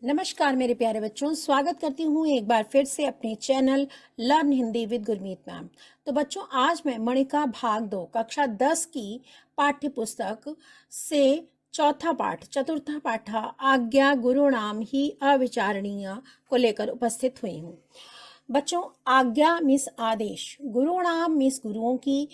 नमस्कार मेरे प्यारे बच्चों, स्वागत करती हूँ एक बार फिर से अपने channel learn Hindi with Gurmeet ma'am. तो बच्चों, आज मैं मणिका भाग 2 कक्षा 10 की पाठ्य पुस्तक से चौथा पाठ चतुर्थ पाठ आज्ञा गुरुणाम ही अविचारणीय को लेकर उपस्थित हुई हूँ। बच्चों, आज्ञा मीन्स आदेश, गुरुणाम मीन्स गुरुओं की,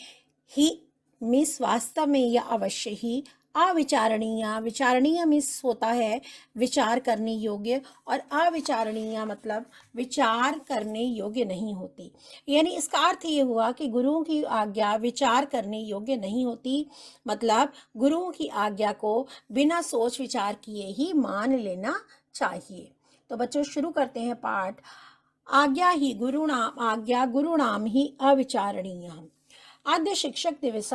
ही मीन्स वास्तव में या अवश्य ही, अविचारणीय विचारणीय मीन्स होता है विचार करने योग्य, और अविचारणीय मतलब विचार करने योग्य नहीं होती। यानी इसका अर्थ ये हुआ कि गुरुओं की आज्ञा विचार करने योग्य नहीं होती, मतलब गुरुओं की आज्ञा को बिना सोच विचार किए ही मान लेना चाहिए। तो बच्चों, शुरू करते हैं पाठ। आज्ञा गुरुणाम ही अविचारणीय। आद्य शिक्षक दिवस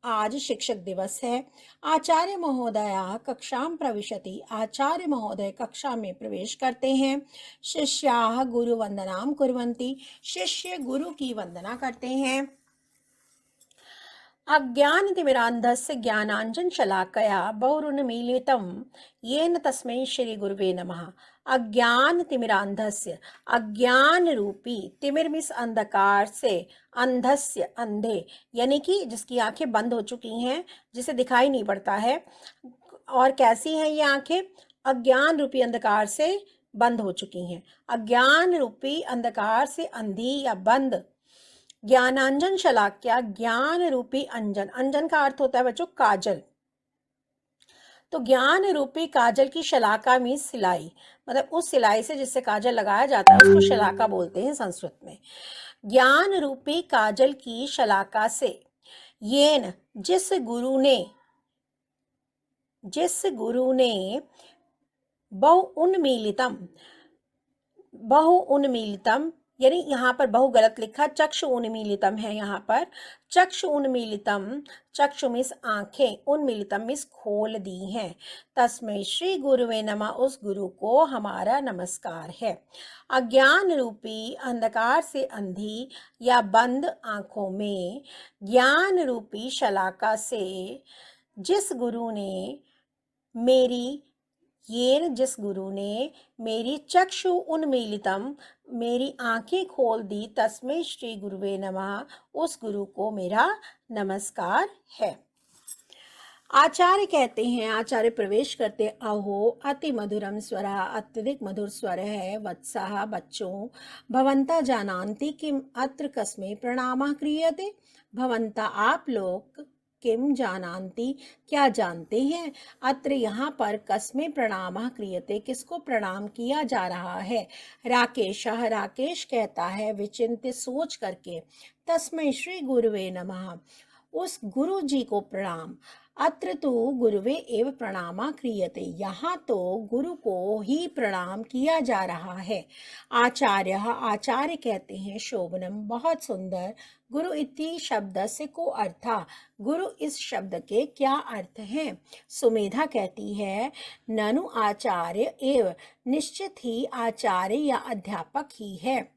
आज शिक्षक दिवस है। आचार्य महोदया कक्षां प्रविशति, आचार्य महोदय कक्षा में प्रवेश करते हैं। शिष्याः गुरुवंदनां कुर्वन्ति, शिष्य गुरु की वंदना करते हैं। अज्ञानतिमिरान्धस्य ज्ञानाञ्जनशलाकया बहुरुन्मीलितं येन तस्मै श्री गुरुवे नमः। अज्ञानतिमिरान्धस्य, अज्ञान रूपी, तिमिर मीन्स अंधकार से, अंधस्य अंधे, यानी कि जिसकी आंखें बंद हो चुकी हैं, जिसे दिखाई नहीं पड़ता है। और कैसी हैं ये आंखें? अज्ञान रूपी अंधकार से बंद हो चुकी हैं। अज्ञान रूपी अंधकार से अंधी या बंद। ज्ञानांजन शलाक्या, ज्ञान रूपी अंजन, अंजन का अर्थ होता है बच्चों काजल। तो ज्ञान रूपी काजल की शलाका में सिलाई, मतलब उस सिलाई से जिससे काजल लगाया जाता है उसको शलाका बोलते हैं संस्कृत में। ज्ञान रूपी काजल की शलाका से, येन जिस गुरु ने बहु उन्मीलितम, यानी यहाँ पर बहु गलत लिखा, चक्षु उन्मीलितम है यहाँ पर। चक्षु उन्मीलितम, चक्षु मिस आंखें, उन्मीलितम मिस खोल दी हैं। तस्मै श्री गुरुवे नमः, उस गुरु को हमारा नमस्कार है। अज्ञान रूपी अंधकार से अंधी या बंद आंखों में ज्ञान रूपी शलाका से जिस गुरु ने मेरी चक्षु उन्मीलितम, मेरी आंखें खोल दी, तस्मै श्री गुरुवे नमः, उस गुरु को मेरा नमस्कार है। आचार्य कहते हैं, आचार्य प्रवेश करते, अहो अति मधुरम स्वरा, अत्यधिक मधुर स्वर है। वत्सः बच्चों, भवन्ता जानन्ति किम अत्र कस्मै प्रणामः क्रियते, भवन्ता आप लोग, किम जानन्ति क्या जानते हैं, अत्र यहाँ पर कस्मै प्रणामः क्रियते किसको प्रणाम किया जा रहा है। राकेशः, राकेश कहता है विचिन्त्य सोच करके, तस्मै श्री गुरुवे नमः, उस गुरु जी को प्रणाम। अत्र तो गुरुवे एव प्रणामा क्रियते, यहाँ तो गुरु को ही प्रणाम किया जा रहा है। आचार्य, आचार्य कहते हैं शोभनम, बहुत सुंदर। गुरु इति शब्द से को अर्था, गुरु इस शब्द के क्या अर्थ हैं। सुमेधा कहती है ननु आचार्य एव, निश्चित ही आचार्य या अध्यापक ही है।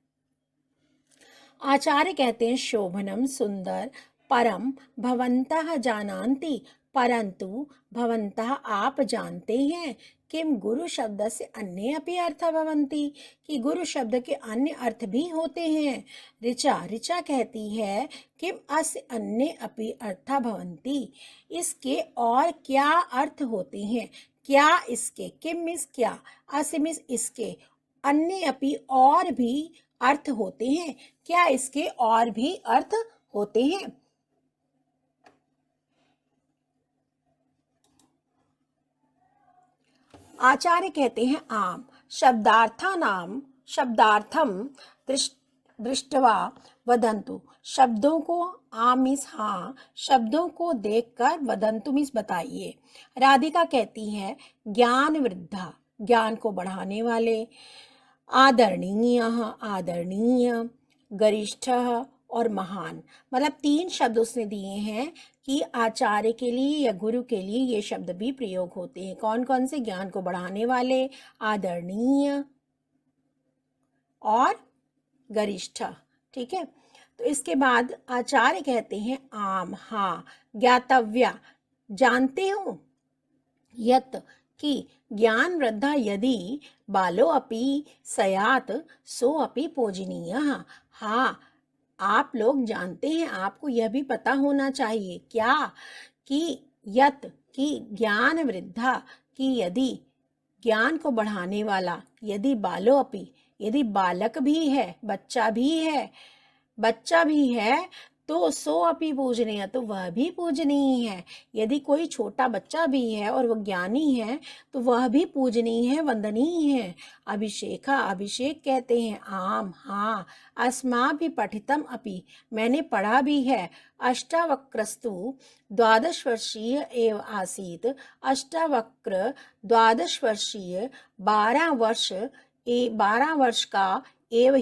आचार्य कहते हैं शोभनम सुंदर, परम भवन्तः जानन्ति, परंतु भवन्तः आप जानते हैं, किम गुरु शब्द से अन्य अपि अर्थ भवन्ति, कि गुरु शब्द के अन्य अर्थ भी होते हैं। ऋचा, ऋचा कहती है किम अस्य अन्य अपि अर्थ भवन्ति, इसके और क्या अर्थ होते हैं। क्या इसके, किम मिस क्या, अस्य मिस इसके, अन्य अपि और भी अर्थ होते हैं, क्या इसके और भी अर्थ होते हैं। आचार्य कहते हैं आम, शब्दार्थम दृष्टवा वदंतु, शब्दों को, आम मीन्स हाँ, शब्दों को देखकर, वदंतु मीन्स बताइए। राधिका कहती है ज्ञान वृद्धा, ज्ञान को बढ़ाने वाले। आदरणीय, आदरणीय, गरिष्ठ और महान, मतलब 3 शब्द उसने दिए हैं कि आचार्य के लिए या गुरु के लिए ये शब्द भी प्रयोग होते हैं। कौन कौन से? ज्ञान को बढ़ाने वाले, आदरणीय और गरिष्ठ। ठीक है, तो इसके बाद आचार्य कहते हैं आम, हाँ, ज्ञातव्या, जानते हो, यत कि ज्ञान वृद्धा यदि बालो अपि सयात सो अपि पूजनीयः। हाँ, आप लोग जानते हैं, आपको यह भी पता होना चाहिए क्या कि यत कि ज्ञान वृद्धा कि यदि ज्ञान को बढ़ाने वाला, यदि बालो अपि यदि बालक भी है, बच्चा भी है तो सो अपि पूजनीय, तो वह भी पूजनीय है। यदि कोई छोटा बच्चा भी है और वह ज्ञानी है तो वह भी पूजनीय है, वंदनीय है। अभिषेक कहते हैं आम, हाँ, अस्माभि पठितम अपि, मैंने पढ़ा भी है। अष्टावक्रस्तु 12 वर्षीय एव आसीत। अष्टावक्र 12 वर्षीय 12 वर्ष का एव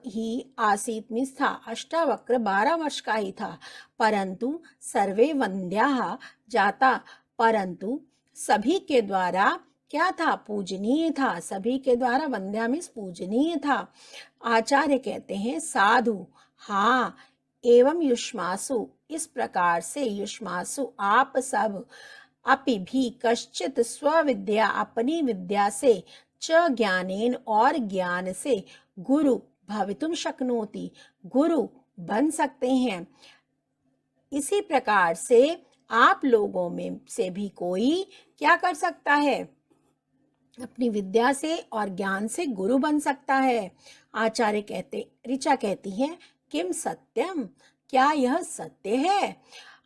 ही आसीत मीन्स था। अष्टावक्र 12 वर्ष का ही था। परंतु सर्वे वंद्याः जाता, परंतु सभी के द्वारा क्या था, पूजनीय था। सभी के द्वारा वंद्या मीन्स पूजनीय था। आचार्य कहते हैं साधु, हाँ, एवं युष्मासु, इस प्रकार से युष्मासु आप सब, अपि भी कश्चित स्वविद्या अपनी विद्या से, च ज्ञानेन और ज्ञान से, गुरु भवितुम शक्नोति, गुरु बन सकते हैं। इसी प्रकार से आप लोगों में से भी कोई क्या कर सकता है, अपनी विद्या से और ज्ञान से गुरु बन सकता है। ऋचा कहती है किम सत्यम, क्या यह सत्य है।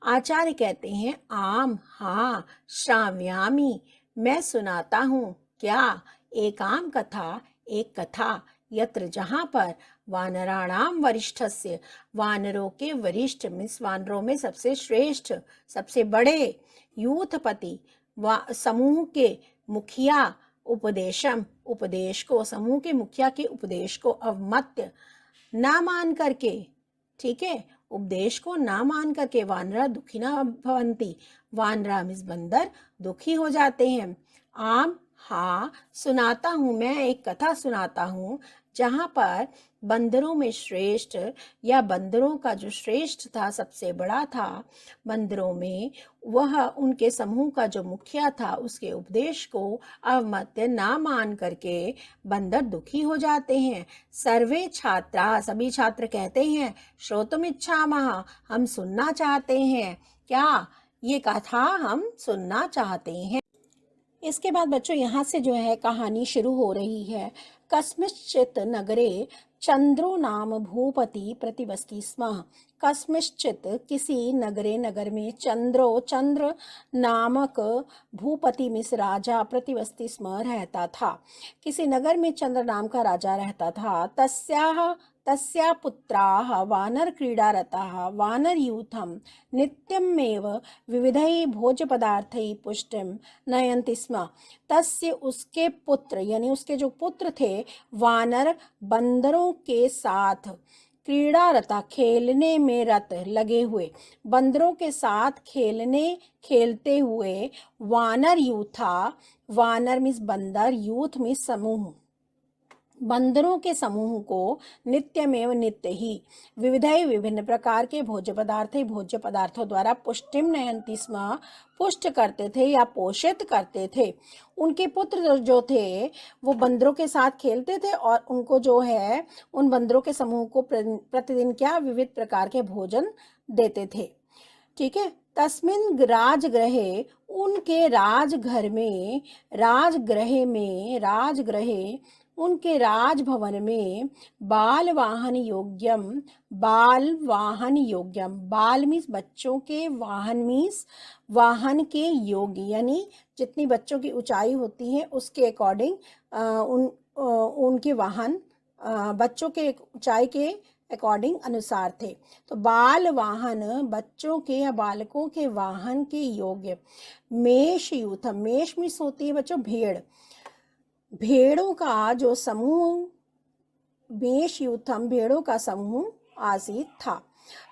आचार्य कहते हैं आम, हाँ, श्राव्यामि, मैं सुनाता हूँ। क्या, एकाम कथा, एक कथा, यत्र जहाँ पर वानराणाम वरिष्ठस्य, वानरों के वरिष्ठ मीन्स वानरों में सबसे श्रेष्ठ, सबसे बड़े, यूथपति समूह के मुखिया, उपदेशम, उपदेश को, समूह के मुखिया के उपदेश को, अवमत्य ना मान करके, ठीक है, उपदेश को ना मान करके, वानरा दुखिना भवंती, वानरा मीन्स बंदर दुखी हो जाते हैं। आम, हाँ, सुनाता हूँ, मैं एक कथा सुनाता हूँ जहाँ पर बंदरों में श्रेष्ठ, या बंदरों का जो श्रेष्ठ था, सबसे बड़ा था बंदरों में, वह उनके समूह का जो मुखिया था, उसके उपदेश को अवमत्य ना मान करके बंदर दुखी हो जाते हैं। सर्वे छात्रा, सभी छात्र कहते हैं, श्रोतुम इच्छामः, हम सुनना चाहते हैं। क्या, ये कथा हम सुनना चाहते हैं। इसके बाद बच्चों यहाँ से जो है कहानी शुरू हो रही है। कस्मिश्चित नगरे चंद्रो नाम भूपति प्रतिवसति स्म। कस्मिश्चित किसी नगरे, नगर में, चंद्र नामक भूपति मिस राजा प्रतिवसति स्म रहता था। किसी नगर में चंद्र नाम का राजा रहता था। तस्या पुत्राः वानर क्रीडारताः वानरयूथं नित्यमेव विविधैः भोज्यपदार्थैः पुष्टिं नयन्ति स्म। तस्य, उसके पुत्र, यानी उसके जो पुत्र थे, वानर बंदरों के साथ क्रीडारता, खेलने में रत, लगे हुए, बंदरों के साथ खेलते हुए, वानर यूथा, वानर मीन्स बंदर, यूथ मीन्स समूह, बंदरों के समूह को नित्यमेव नित्य ही, विविधै विभिन्न प्रकार के भोज्य पदार्थों द्वारा पुष्टिम नयन्ति स्म, पुष्ट करते थे या पोषित करते थे। उनके पुत्र जो थे वो बंदरों के साथ खेलते थे और उनको जो है, उन बंदरों के समूह को प्रतिदिन क्या, विविध प्रकार के भोजन देते थे। ठीक है। तस्मिन राजगृहे, उनके राजघर में, राजगृहे उनके राजभवन में, बाल वाहन योग्यम, बाल मीन्स बच्चों के, वाहन मीन्स वाहन के योग्य, यानी जितनी बच्चों की ऊंचाई होती है उसके अकॉर्डिंग उनके वाहन बच्चों के ऊंचाई के अकॉर्डिंग अनुसार थे। तो बाल वाहन, बच्चों के या बालकों के वाहन के योग्य, मेष यूथम, मेष मीन्स होती है बच्चों भेड़, भेड़ों का जो समूह, मेष यूथम भेड़ों का समूह आसीत था।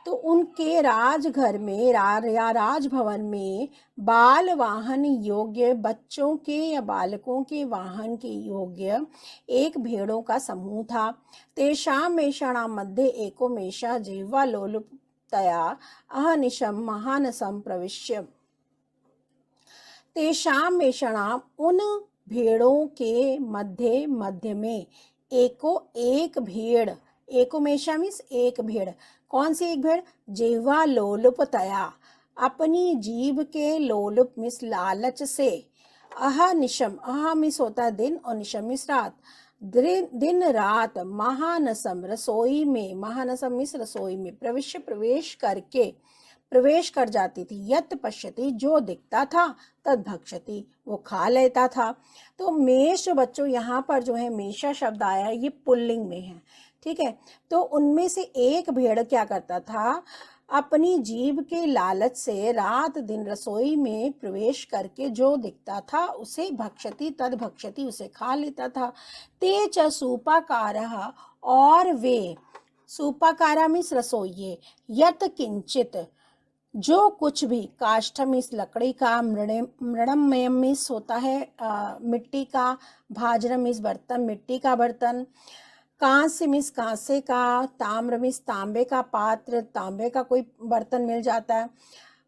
तो उनके राजघर में या राजभवन में बाल वाहन योग्य, बच्चों के या बालकों के वाहन के योग्य एक भेड़ों का समूह था। तेषां मेषाणां मध्ये एको मेषः जिह्वा लोलुपतया अहनिशं महानसं प्रविश्य। तेषां मेषणाम, उन भेड़ों के मध्य मध्य में, एको एक भेड़, एको मेषा मीन्स एक भेड़, कौन सी एक भेड़, जिह्वा लोलुपतया, अपनी जीभ के लोलुप मीन्स लालच से, अहनिशम, अह मीन्स होता है दिन और निशम मीन्स रात, दिन रात महानसम रसोई में, महानसम मीन्स रसोई में, प्रवेश करके, प्रवेश कर जाती थी, यत पश्यति जो दिखता था, तद भक्षति वो खा लेता था। तो मेष जो बच्चों यहाँ पर जो है मेषा शब्द आया है, ये पुल्लिंग में है, ठीक है। तो उनमें से एक भेड़ क्या करता था, अपनी जीभ के लालच से रात दिन रसोई में प्रवेश करके जो दिखता था उसे भक्षति, तद भक्षति उसे खा लेता था। ते च सूपाकारः, और वे, सूपाकारा मीन्स रसोइये, यत किंचित जो कुछ भी, काष्ठम इस लकड़ी का, मृणमयम मीन्स होता है मिट्टी का, भाजरम इस बर्तन मिट्टी का बर्तन, कांस्य मीन्स कांसे का, ताम्र मीन्स तांबे का पात्र, तांबे का कोई बर्तन मिल जाता है,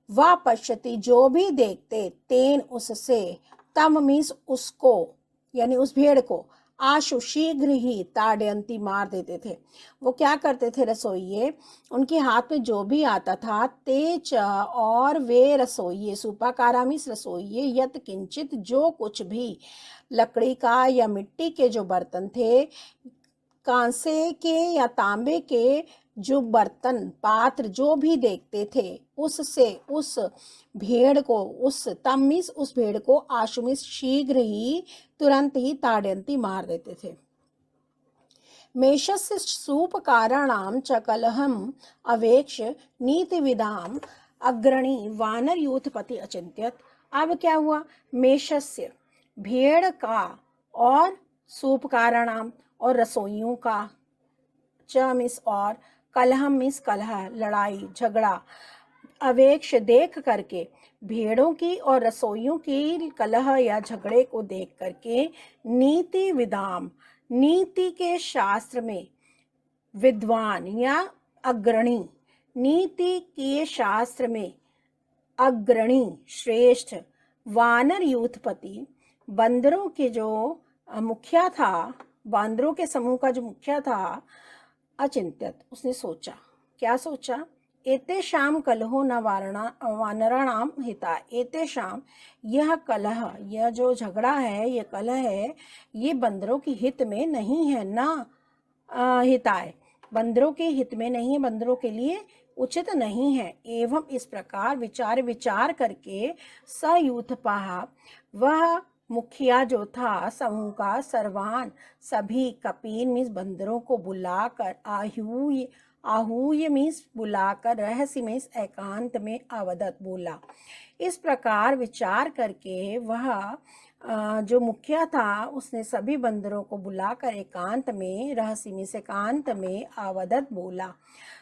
वा पश्यति जो भी देखते, तेन उससे, तम मीन्स उसको यानी उस भेड़ को, आशु शीघ्र ही, ताड़यंती मार देते थे। वो क्या करते थे रसोइये, उनके हाथ में जो भी आता था, तेज, और वे रसोइये, सुपाकारा मीन्स रसोइये, यत किंचित जो कुछ भी, लकड़ी का या मिट्टी के जो बर्तन थे, कांसे के या तांबे के जो बर्तन पात्र जो भी देखते थे, उससे उस भेड़ को, उस तम मीन्स उस भेड़ को, आशु मीन्स शीघ्र ही, तुरंत ही, ताड़यंती मार देते थे। मेषस्य सूपकाराणां च कलहम अवेक्ष नीतिविदाम अग्रणी वानर यूथपति अचिंत्यत। अब क्या हुआ, मेषस्य भेड़ का, और सूपकाराणाम और रसोइयों का, च मीन्स और, कलहम मीन्स कलह लड़ाई झगड़ा, अवेक्ष देख करके, भेड़ों की और रसोइयों की कलह या झगड़े को देख करके, नीति विदाम नीति के शास्त्र में, विद्वान या अग्रणी, नीति के शास्त्र में अग्रणी श्रेष्ठ, वानर यूथपति बंदरों के जो मुखिया था, बांदरों के समूह का जो मुखिया था, अचिंत्यत उसने सोचा, क्या सोचा, एतेषां कलहो न वानराणाम हिता, एतेषां यह कलह, यह जो झगड़ा है, यह कलह है, ये बंदरों के हित में नहीं है, न हिताय, बंदरों के हित में नहीं है, बंदरों के लिए उचित नहीं है। एवं इस प्रकार विचार करके, सयूथपाः वह मुखिया जो था समूह का, सर्वान सभी, कपीन मीन्स बंदरों को बुलाकर, आहूय मीन्स बुलाकर, रहस्य मीन्स एकांत में, अवदत बोला। इस प्रकार विचार करके वह जो मुखिया था उसने सभी बंदरों को बुलाकर एकांत में, रहस्य मीन्स एकांत में, अवदत बोला।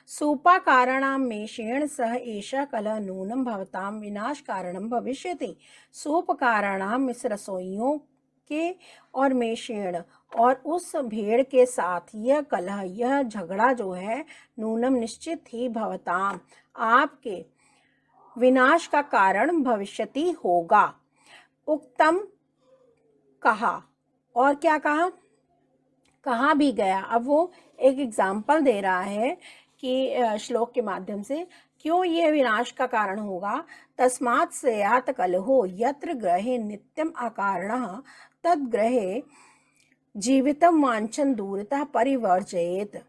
सूपाकाराणां मेषेण सह एषः कलह नूनं भवतां विनाश कारणं भविष्यति। सूपकाराणां मीन्स रसोइयों के और मेषेण और उस भेड़ के साथ यह कलह, यह झगड़ा जो है, नूनम निश्चित ही, भवताम आपके, विनाश का कारण भविष्यति होगा। उक्तम कहा, और क्या कहा, कहा भी गया। अब वो एक एग्जाम्पल दे रहा है कि श्लोक के माध्यम से, क्यों ये विनाश का कारण होगा, तस्मात् स्यात् कलहो यत्र ग्रहे नित्यम अकारणः तद ग्रहे जीवितम वांछन दूरतः परिवर्जयेत।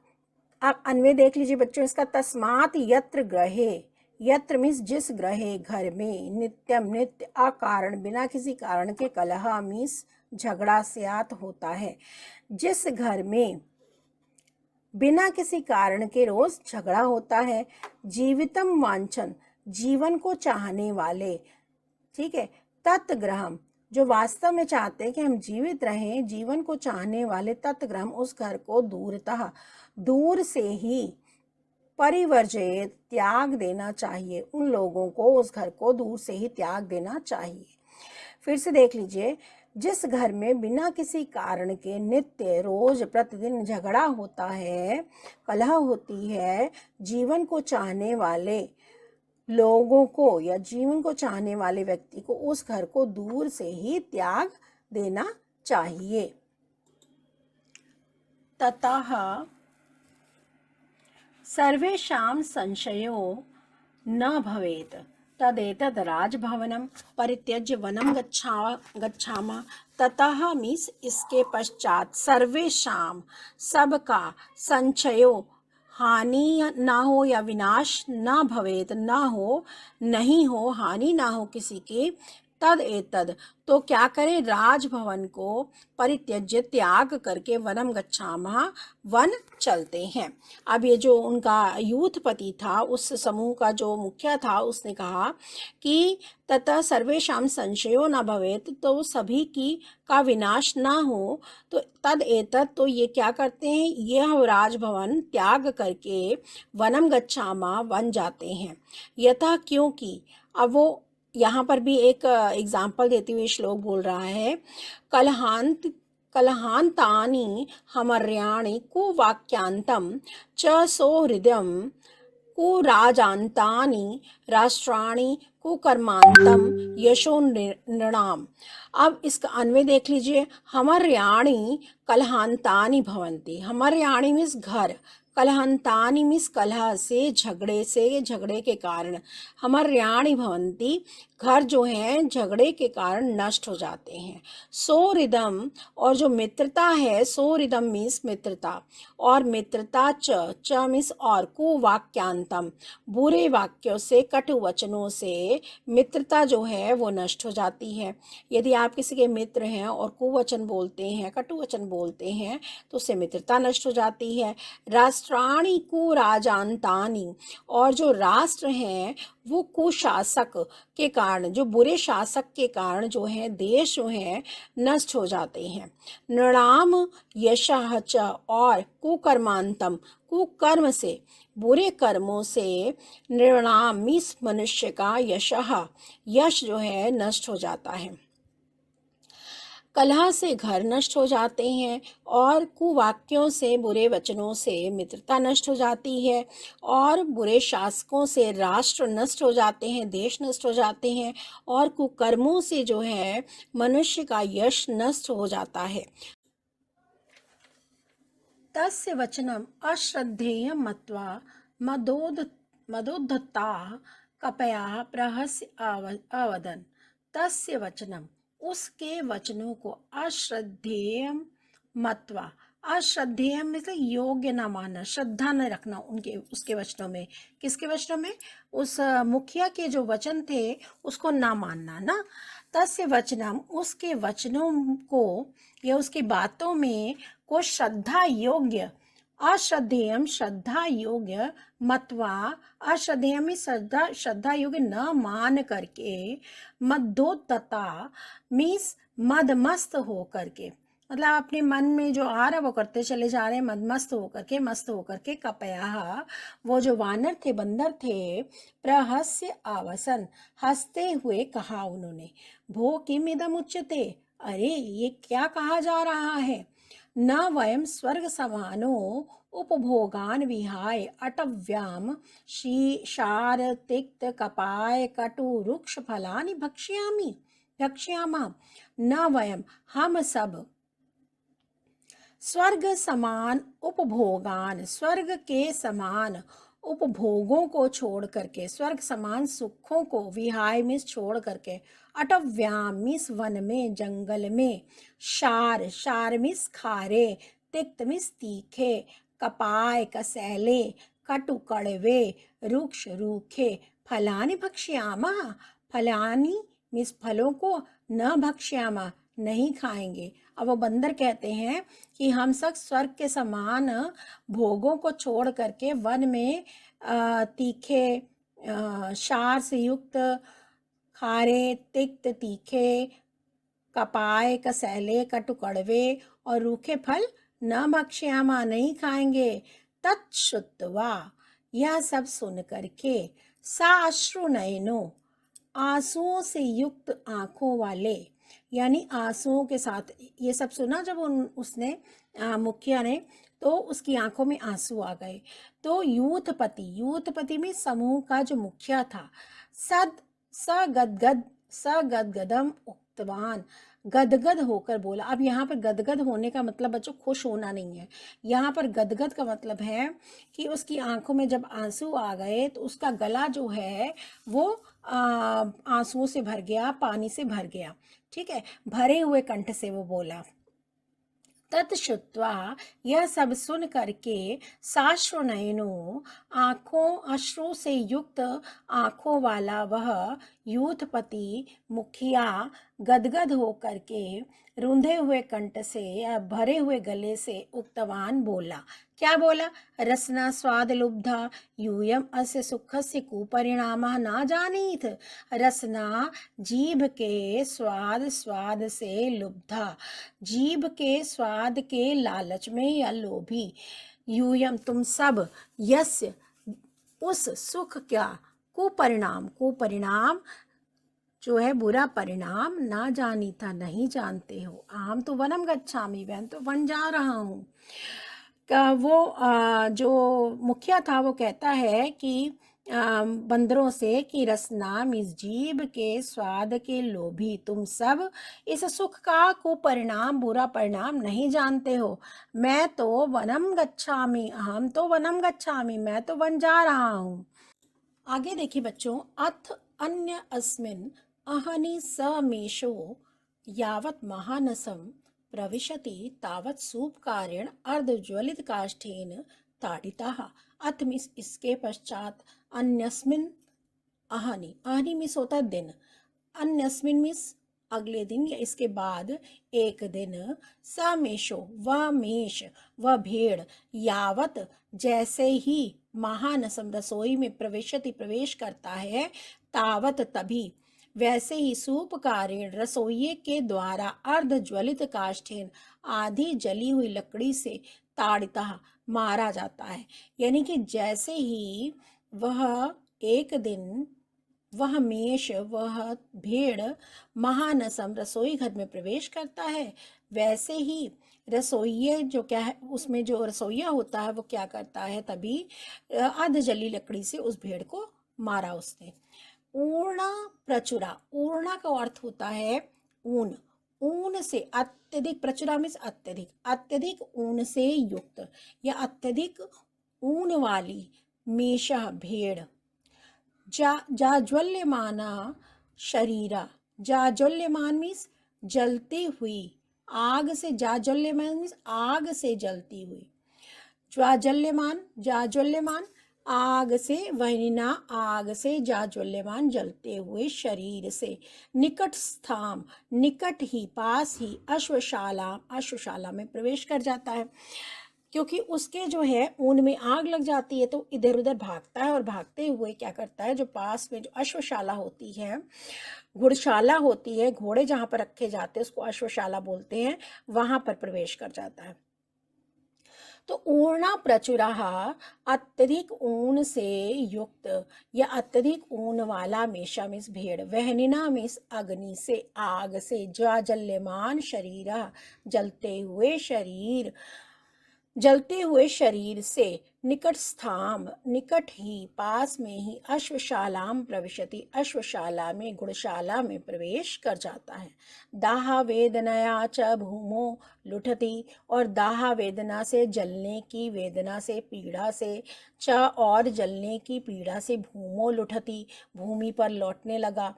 आप अन्वय देख लीजिए बच्चों इसका, तस्मात् यत्र ग्रहे, यत्र मीन्स जिस ग्रहे, घर में, नित्यम नित्य, अकारण बिना किसी कारण के, कलह मीन्स झगड़ा, स्यात् होता है, जिस घर में बिना किसी कारण के रोज झगड़ा होता है, जीवितम वांछन जीवन को चाहने वाले, ठीक है, तत्ग्रहम जो वास्तव में चाहते हैं कि हम जीवित रहें, जीवन को चाहने वाले, तत्ग्रहम उस घर को, दूरतः दूर से ही, परिवर्जयेत त्याग देना चाहिए, उन लोगों को उस घर को दूर से ही त्याग देना चाहिए। फिर से देख लीजिए, जिस घर में बिना किसी कारण के नित्य रोज प्रतिदिन झगड़ा होता है, कलह होती है, जीवन को चाहने वाले लोगों को या जीवन को चाहने वाले व्यक्ति को उस घर को दूर से ही त्याग देना चाहिए। ततः सर्वेषां संशयो न भवेत् तदेतद् राजभवनं परित्यज्य वनं गच्छामः। ततः मीन्स इसके पश्चात सर्वेषां सबका संचयो हानि ना हो या विनाश ना भवेत ना हो, नहीं हो, हानि ना हो किसी की। तद एतद तो क्या करें, राजभवन को परित्यज्य त्याग करके वनम गच्छामः वन चलते हैं। अब ये जो उनका यूथपति था, उस समूह का जो मुखिया था, उसने कहा कि ततः सर्वेषां संशयो न भवेत, तो सभी की का विनाश ना हो। तो तद एतद तो ये क्या करते हैं, यह राजभवन त्याग करके वनम गच्छामः वन जाते हैं। यथा क्योंकि अब वो यहाँ पर भी एक एग्जाम्पल देते हुए श्लोक बोल रहा है, कलहांतानि हमर्याणि कुवाक्यांतं च सौहृदयं कुराजान्तानि राष्ट्राणि कुकर्मान्तं यशो नृणाम। अब इसका अन्वय देख लीजिए, हमर्याणि कलहांतानि भवन्ति। हमर्याणि मीन्स घर, कलहंतानि मीन्स कलह से, झगड़े के कारण। हमर्याणि भवन्ति घर जो हैं झगड़े के कारण नष्ट हो जाते हैं। सोहृदम और जो मित्रता है, सोहृदम मीन्स मित्रता, और मित्रता च मीन्स और, कुवाक्यांतम बुरे वाक्यों से, कटु वचनों से मित्रता जो है वो नष्ट हो जाती है। यदि आप किसी के मित्र हैं और कुवचन बोलते हैं, कटु वचन बोलते हैं, तो उससे मित्रता नष्ट हो जाती है। राष्ट्राणि कुराजान्तानि और जो राष्ट्र हैं वो कुशासक के कारण, जो बुरे शासक के कारण जो है देश जो है नष्ट हो जाते हैं। नृणाम यशः च और कुकर्मांतम कुकर्म से, बुरे कर्मों से, नृणाम मीन्स मनुष्य का, यशः यश जो है नष्ट हो जाता है। कलह से घर नष्ट हो जाते हैं और कुवाक्यों से, बुरे वचनों से मित्रता नष्ट हो जाती है, और बुरे शासकों से राष्ट्र नष्ट हो जाते हैं, देश नष्ट हो जाते हैं, और कुकर्मों से जो है मनुष्य का यश नष्ट हो जाता है। तस्य वचनम अश्रद्धेय मत्वा मदोद्धताः कपयाः प्रहस्य अवदन्। तस्य वचनम उसके वचनों को अश्रद्धेय मत्वा, अश्रद्धेय मतलब योग्य न मानना, श्रद्धा न रखना उनके उसके वचनों में। किसके वचनों में, उस मुखिया के जो वचन थे उसको ना मानना ना। तस्य वचनम उसके वचनों को या उसकी बातों में को श्रद्धा योग्य, अश्रद्धेयम श्रद्धा योग्य, मत्वा अश्रद्धेयम श्रद्धा योग्य न मान करके, मदोद्धता मीन्स मदमस्त हो करके, मतलब अपने मन में जो आ रहा वो करते चले जा रहे हैं, मदमस्त होकर के, मस्त होकर के। कपया वो जो वानर थे, बंदर थे, प्रहस्य आवसन हंसते हुए कहा उन्होंने, भो किम इदम उच्यते, अरे ये क्या कहा जा रहा है, न वयम स्वर्ग समानो उपभोगान विहाय अटव्याम शार तिक्त कपाय कटु रुक्ष फलानि भक्ष्यामः। न वयम हम सब स्वर्ग समान उपभोगान, स्वर्ग के समान उपभोगों को छोड़ करके, स्वर्ग समान सुखों को, विहाय मिस छोड़ करके, अटव्याम मिस वन में, जंगल में, शार मिस खारे, तिक्त मिस तीखे, कपाय कसैले, कटु कड़वे, रुक्ष रूखे, फलानि भक्ष्यामा, फलानि मिस फलों को, न भक्ष्यामा नहीं खाएंगे। अब वो बंदर कहते हैं कि हम सब स्वर्ग के समान भोगों को छोड़ करके वन में तीखे, क्षार से युक्त, खारे, तिक्त, तीखे, कपाय, कसैले, कटु कड़वे और रूखे फल न भक्ष्यामा नहीं खाएंगे। तत्श्रुत्वा यह सब सुन करके, साश्रु नयनो आंसुओं से युक्त आंखों वाले, यानी आंसुओं के साथ। ये सब सुना जब उसने मुखिया ने, तो उसकी आंखों में आंसू आ गए। तो यूथपति में समूह का जो मुखिया था, सद स गदगदम उक्तवान, गदगद होकर बोला। अब यहाँ पर गदगद होने का मतलब बच्चों खुश होना नहीं है, यहाँ पर गदगद का मतलब है कि उसकी आंखों में जब आंसू आ गए तो उसका गला जो है वो आंसुओं से भर गया, पानी से भर गया। ठीक है, भरे हुए कंठ से वो बोला। तत्श्रुत्वा, यह सब सुन करके, साश्रुनयनो, आंखों अश्रु से युक्त आंखों वाला वह यूथपति मुखिया गदगद हो करके, रुंधे हुए कंठ से या भरे हुए गले से उक्तवान बोला। क्या बोला? रसना स्वाद लुब्धा यूयम अस्य सुखस्य कुपरिणामः न जानीत। रसना जीभ के स्वाद से लुब्धा, जीभ के स्वाद के लालच में या लोभी, यूयम तुम सब, यस्य उस सुख क्या, कुपरिणाम जो है बुरा परिणाम, ना जानी था नहीं जानते हो। हम तो वनम गच्छामि, मैं तो वन जा रहा हूँ। वो जो मुखिया था वो कहता है कि बंदरों से कि रसना मिस जीभ के स्वाद के लोभी, तुम सब इस सुख का कुपरिणाम बुरा परिणाम नहीं जानते हो। मैं तो वनम गच्छामि, हम तो वनम गच्छामि, मैं तो वन जा रहा हूँ। आगे देखिए बच्चों, अथ अन्य अस्मिन अहनि समेशो यावत् महानसम प्रविशति तावत् सूपकारेण अर्धज्वलित काष्ठेन ताडिताः। अथ मिस इसके पश्चात, अन्यस्मिन अहनि, अहनि मिस होता है दिन, अन्यस्मिन मिस अगले दिन या इसके बाद एक दिन, समेशो वह मेष, वह भेड़, यावत जैसे ही, महानसम रसोई में प्रवेश करता है, तावत तभी, वैसे ही सूपकारेण रसोइये के द्वारा अर्धज्वलित काष्ठेन आधी जली हुई लकड़ी से ताड़िता मारा जाता है। यानी कि जैसे ही वह एक दिन, वह मेष, वह भेड़ महानसम रसोई घर में प्रवेश करता है, वैसे ही रसोइये जो क्या है, उसमें जो रसोइया होता है वो क्या करता है, तभी अर्ध जली लकड़ी से उस भेड़ को मारा उसने। ऊर्णा प्रचुरा, ऊर्णा का अर्थ होता है ऊन, ऊन से अत्यधिक, प्रचुरा मीन्स अत्यधिक, अत्यधिक ऊन से युक्त या अत्यधिक ऊन वाली, मेषा भेड़, जाज्वल्यमाना शरीरा, जाज्वल्यमान मीन्स जलती हुई, आग से, जाज्वल्यमान मीन्स आग से जलती हुई, जाज्वल्यमान आग से, वहनिना आग से, जाज्वल्यमान जलते हुए शरीर से, निकट स्थाम निकट ही, पास ही, अश्वशाला में प्रवेश कर जाता है। क्योंकि उसके जो है ऊन में आग लग जाती है तो इधर उधर भागता है, और भागते हुए क्या करता है, जो पास में जो अश्वशाला होती है, घुड़शाला होती है, घोड़े जहाँ पर रखे जाते हैं उसको अश्वशाला बोलते हैं, वहाँ पर प्रवेश कर जाता है। तो ऊर्णा प्रचुराहा, अत्यधिक ऊन से युक्त या अत्यधिक ऊन वाला, मेषा मिस भेड़, वहनिना मिस अग्नि से, आग से, ज्वाजल्यमान शरीरा, जलते हुए शरीर, जलते हुए शरीर से, निकट स्थाम निकट ही, पास में ही, अश्वशालाम प्रविशति अश्वशाला में, घुड़शाला में प्रवेश कर जाता है। दाह वेदनया च भूमो लुठती, और दाह वेदना से, जलने की वेदना से, पीड़ा से, च और जलने की पीड़ा से, भूमो लुठती भूमि पर लौटने लगा,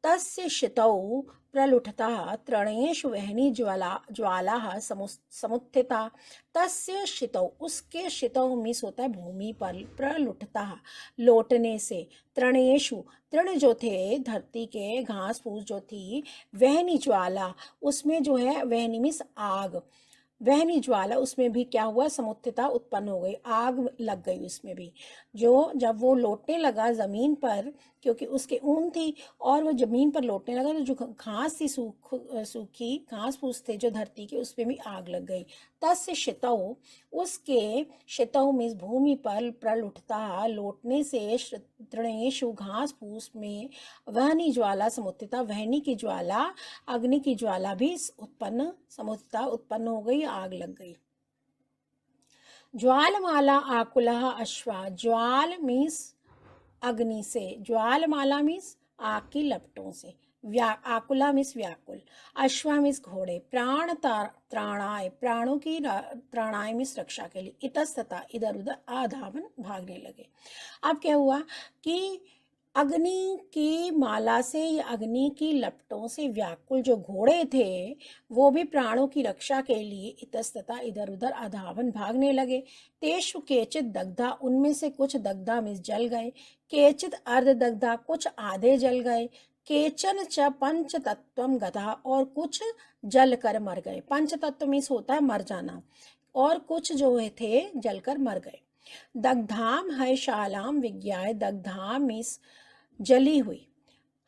तस्य शितौ प्रलुठता तृणेषु वहनी ज्वाला समुत्थिता, तस्य शितौ उसके, शितौ मिस होता है भूमि पर, प्रलुठता लौटने से, तृणेषु तृण जो थे धरती के घास फूस जो थी, वहनी ज्वाला उसमें जो है, वहनी मिस आग, वहनी ज्वाला, उसमें भी क्या हुआ, समुत्थिता उत्पन्न हो गई, आग लग गई उसमें भी। जो जब वो लौटने लगा ज़मीन पर, क्योंकि उसके ऊन थी और वो ज़मीन पर लौटने लगा, तो जो घास थी, सूखी घास फूस थे जो धरती के, उस पे भी आग लग गई। तस्य शितौ, उसके शितौ में भूमि पर प्रलुठता लौटने से तृणेषु घास फूस में वहनी ज्वाला समुत्थिता, वहनी की ज्वाला, अग्नि की ज्वाला भी उत्पन्न, समुत्थिता उत्पन्न हो गई, आग लग गई। ज्वालमाला आकुलः अश्वा, ज्वाल मीन्स अग्नि से, ज्वालमाला मीन्स आग की लपटों से, आकुला मीन्स व्याकुल, अश्वा मीन्स घोड़े, त्राणाय, प्राणों की त्राणाय मीन्स रक्षा के लिए, इतस्तता इधर उधर आधावन भागने लगे। अब क्या हुआ कि अग्नि की माला से या अग्नि की लपटों से व्याकुल जो घोड़े थे, वो भी प्राणों की रक्षा के लिए इतस्तता इधर उधर अधावन भागने लगे। तेषु केचित दग्धा, उनमें से कुछ दग्धा में जल गए, केचित अर्ध दग्धा, कुछ आधे जल गए, केचन च पंच तत्वम गधा, और कुछ जल कर मर गए। पंच तत्व मीन्स होता है मर जाना, और कुछ जो थे जलकर मर गए। दग्धाम है शालाम विज्ञाय, दग्धाम मीन्स जली हुई,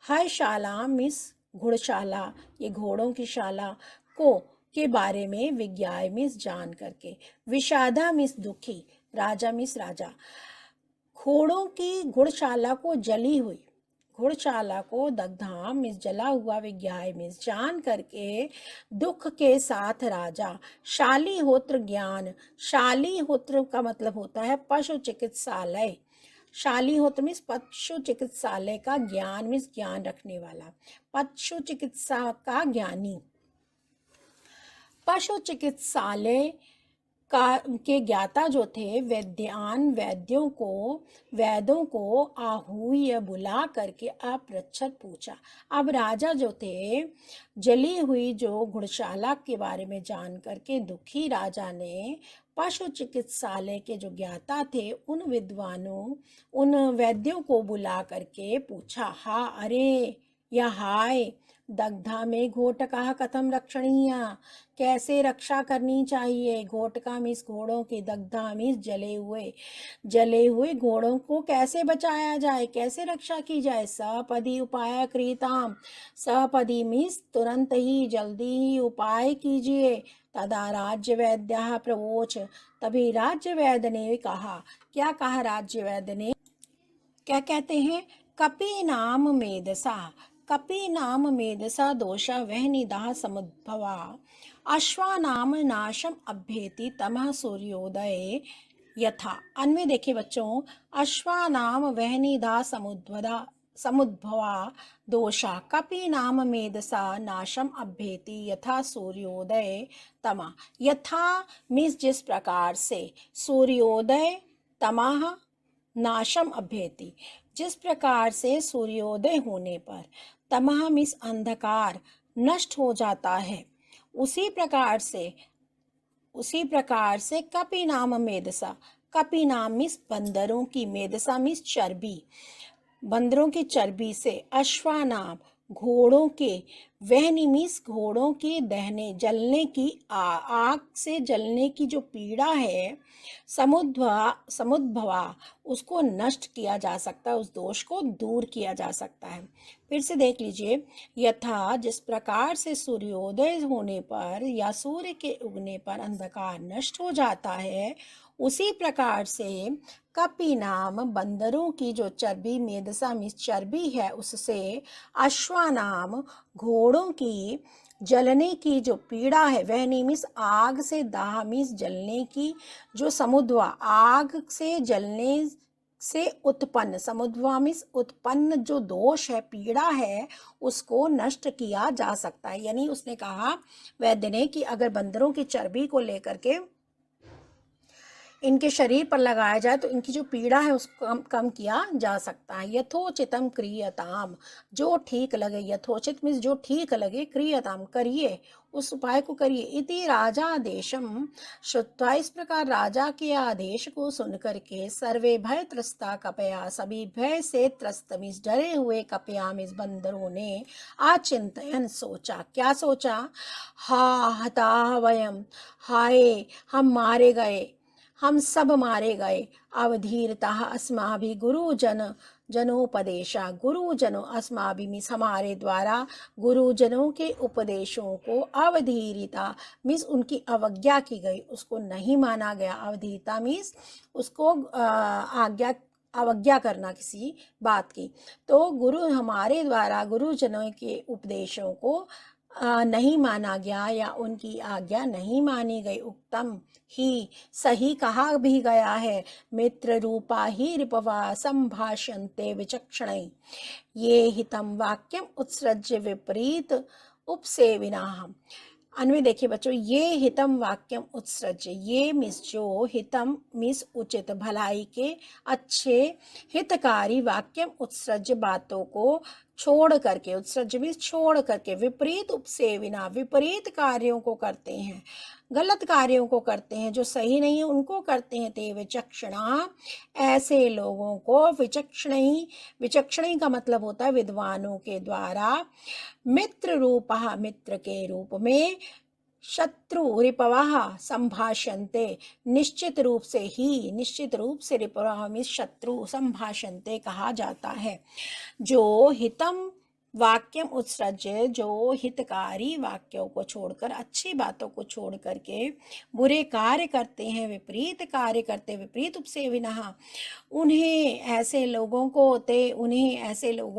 है शाला मिस घुड़शाला, ये घोड़ों की शाला, को के बारे में, विज्ञाय मिस जान करके, विषादा मिस दुखी, राजा मिस राजा, घोड़ों की घुड़शाला को जली हुई, घुड़शाला को दग्धाम मिस जला हुआ, विज्ञाय मिस जान करके, दुख के साथ राजा, शालीहोत्र ज्ञान, शालीहोत्र का मतलब होता है पशु चिकित्सालय, शालीहोत्र मीन्स पशु चिकित्सालय का, ज्ञान मीन्स ज्ञान रखने वाला, पशु चिकित्सा का ज्ञानी, पशु चिकित्सालय का के ज्ञाता जो थे, वैद्यान, वैद्यों को आहूय बुला करके अपृच्छत पूछा। अब राजा जो थे, जली हुई जो घुड़शाला के बारे में जान करके दुखी राजा ने पशु चिकित्सालय के जो ज्ञाता थे, उन विद्वानों, उन वैद्यों को बुला करके पूछा, हा अरे या हाय, दग्धा में घोटका कथम रक्षणीय, कैसे रक्षा करनी चाहिए, घोटका मीन्स घोड़ों की, दग्धा मीन्स जले हुए घोड़ों को कैसे बचाया जाए, कैसे रक्षा की जाए। सपदी उपाय क्रियताम, सपदी मीन्स तुरंत ही, जल्दी ही उपाय कीजिए। तदा राज्य वैद्य प्रवोच, तभी राज्य वैद्य ने कहा, क्या कहा राज्य वैद्य ने, क्या कहते हैं, कपि नाम मेधसा, कपि नाम मेधसा दोषा वहनिदाह समुद्भवा, अश्वानाम नाशम अभ्येति तमः सूर्योदय यथा। अन्वय देखिए बच्चों, अश्वानाम वहनिदाह समुद्भवा दोषा, कपि नाम मेधसा नाशम अभ्येति यथा सूर्योदय तमा, यथा मीन्स जिस प्रकार से, सूर्योदय, तमः नाशम अभ्येति, जिस प्रकार से सूर्योदय होने पर, तमह मीन्स अंधकार, नष्ट हो जाता है, उसी प्रकार से कपि नाम मेधसा, कपि नाम मीन्स बंदरों की, मेधसा मीन्स चर्बी, बंदरों की चर्बी से, अश्वानाम घोड़ों के, वहनी मीन्स घोड़ों के दहने, जलने की, आग से जलने की जो पीड़ा है, समुद्भवा उसको नष्ट किया जा सकता है, उस दोष को दूर किया जा सकता है। फिर से देख लीजिए, यथा जिस प्रकार से सूर्योदय होने पर या सूर्य के उगने पर अंधकार नष्ट हो जाता है, उसी प्रकार से कपि नाम बंदरों की जो चर्बी, मेधसा मीन्स चर्बी है, उससे अश्वानाम घोड़ों की जलने की जो पीड़ा है, वह मीन्स आग से, दाह मीन्स जलने की, जो समुद्वा आग से जलने से उत्पन्न, समुद्वा मीन्स उत्पन्न जो दोष है, पीड़ा है, उसको नष्ट किया जा सकता है। यानी उसने कहा वैद्य ने कि अगर बंदरों की चर्बी को लेकर के इनके शरीर पर लगाया जाए तो इनकी जो पीड़ा है उसको कम किया जा सकता है। यथोचितम क्रियताम, जो ठीक लगे, यथोचित मीन्स जो ठीक लगे, क्रियताम करिए, उस उपाय को करिए। इति राजा आदेशम श्रुत्वा, इस प्रकार राजा के आदेश को सुन करके, सर्वे भय त्रस्ता कपया, सभी भय से त्रस्त मीन्स डरे हुए, कपया मीन्स बंदरों ने, आचिंतयन सोचा, क्या सोचा, हा हता वयम, हाय हम मारे गए, हम सब मारे गए। अवधीरतः अस्माभिः जनोपदेशा, गुरुजनों अस्माभिः मीन्स हमारे द्वारा गुरुजनों के उपदेशों को अवधीरिता मीन्स उनकी अवज्ञा की गई, उसको नहीं माना गया। अवधीरता मीन्स उसको आज्ञा अवज्ञा करना किसी बात की। तो गुरु हमारे द्वारा गुरुजनों के उपदेशों को नहीं माना गया या उनकी आज्ञा नहीं मानी गई। उत्तम ही सही कहा भी गया है, मित्र रूपा ही रिपवा संभाषन्ते विचक्षणै, ये हितम वाक्यम उत्सृज्य विपरीत उपसेविनाः। अन्वय देखिए बच्चों, ये हितम वाक्यम उत्सृज्य, ये मिस जो हितम मिस उचित भलाई के अच्छे हितकारी वाक्यम उत्सृज्य बातों को छोड़ करके, उत्सृज्य मिस छोड़ करके, विपरीत उपसेविना विपरीत कार्यों को करते हैं, गलत कार्यों को करते हैं, जो सही नहीं है उनको करते हैं। ते विचक्षणा ऐसे लोगों को, विचक्षणी, विचक्षणी का मतलब होता है विद्वानों के द्वारा, मित्र रूपः मित्र के रूप में, शत्रु रिपवः संभाषन्ते निश्चित रूप से ही, निश्चित रूप से रिपवः में शत्रु संभाषन्ते कहा जाता है। जो हितम वाक्यम उत्सृज्य, जो हितकारी वाक्यों को छोड़कर, अच्छी बातों को छोड़ करके बुरे कार्य करते हैं, विपरीत कार्य करते, विपरीत उपसेविनः, उन्हें ऐसे लोगों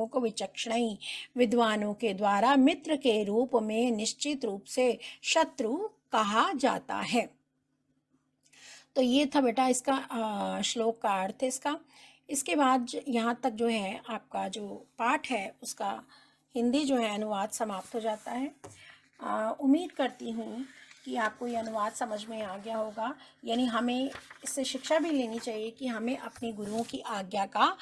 को विचक्षणई विद्वानों के द्वारा मित्र के रूप में निश्चित रूप से शत्रु कहा जाता है। तो ये था बेटा इसका श्लोक का अर्थ है इसका। इसके बाद यहाँ तक जो है आपका जो पाठ है उसका हिंदी जो है अनुवाद समाप्त हो जाता है। उम्मीद करती हूँ कि आपको ये अनुवाद समझ में आ गया होगा। यानी हमें इससे शिक्षा भी लेनी चाहिए कि हमें अपने गुरुओं की आज्ञा का